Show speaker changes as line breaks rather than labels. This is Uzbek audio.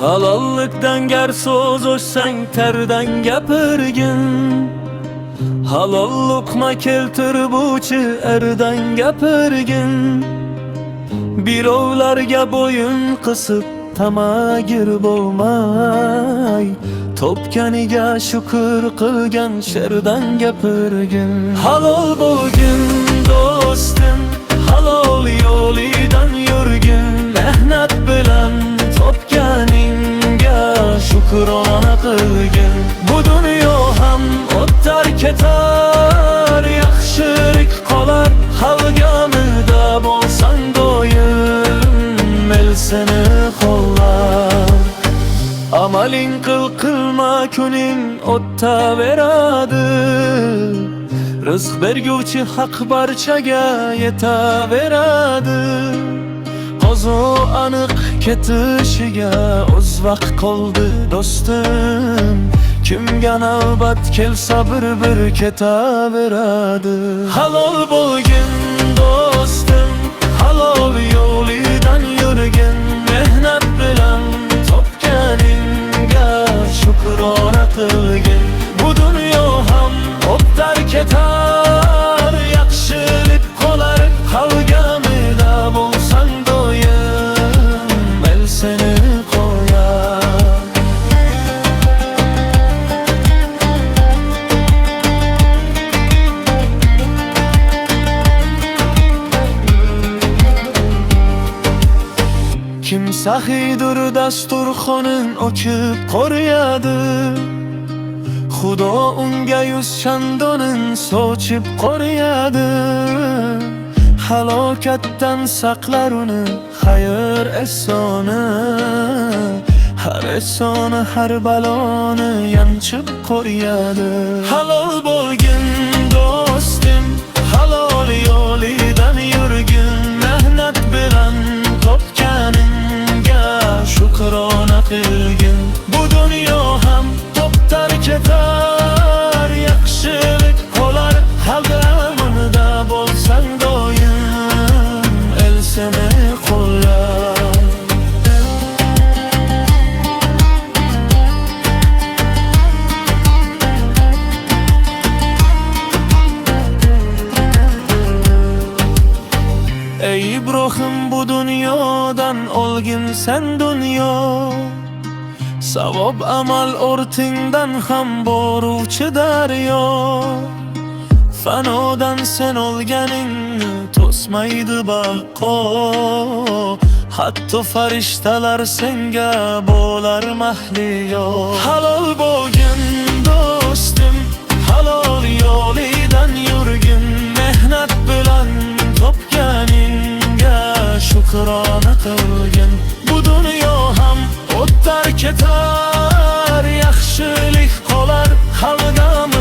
Halollikdan gar so'z o'tsang terdan gapirgin. Halol luqma keltiruvchi erdan gapirgin. Birovlarga bo'yin qisib tamagir bo'lmay, topganiga shukr qilgan sherdan gapirgin. Halol bo'lgin do'stim, halol yo'lidan yurgin. Mehnat bilan topganingga shukrona qilgin. Bu dunyo ham o'tar ketar, yaxshilik qolar. Halgamida bo'lsang doim el seni qo'llar. Amaling qilma kuning o'taveradi. Rizq berguvchi haq barchaga yetaveradi. Qo'zi aniq ketishiga o'z vaqt qoldi do'stim. Kimga navbat kelsa bir ketaveradi. Halol bo'lgin do'stim, halol yo'lidan yurgin. Mehnat bilan topganingga shukrona qilgin. Bu dunyo ham o'tar ketar, yaxshilik qolar. Halgamida bo'lsang doim el seni qo'yar. Kim sahiydir dasturxonin o'kib qo'riyadi. Xudo unga yuz chandonin sochib qo'riyadi. Halokatdan saqlar uni xayr ehsoni. Har ehsoni har baloni yanchib qo'riyadi. Halol bo'lgin do'stim, halol yo'lidan yurgin. Mehnat bilan topganingga shukrona qilgin. Bu dunyo ham toptar ketar, yaxshilik qolar. Halgamida bo'lsang doim el seni qo'llar. Ey ibrohim, bu dunyodan olgin sen dunyo. Savob amal o'rtingdan ham boruvchi daryo. Fanodan sen olganingni to'smaydi baqo. Hatto farishtalar senga bo'lar mahliyo. Halol bo'lgin do'stim, halol yo'lidan yurgin. Mehnat bilan topganingga shukrona qilgin. Bu dunyo ham o'tar ketar, yaxshilik qolar. Halgamida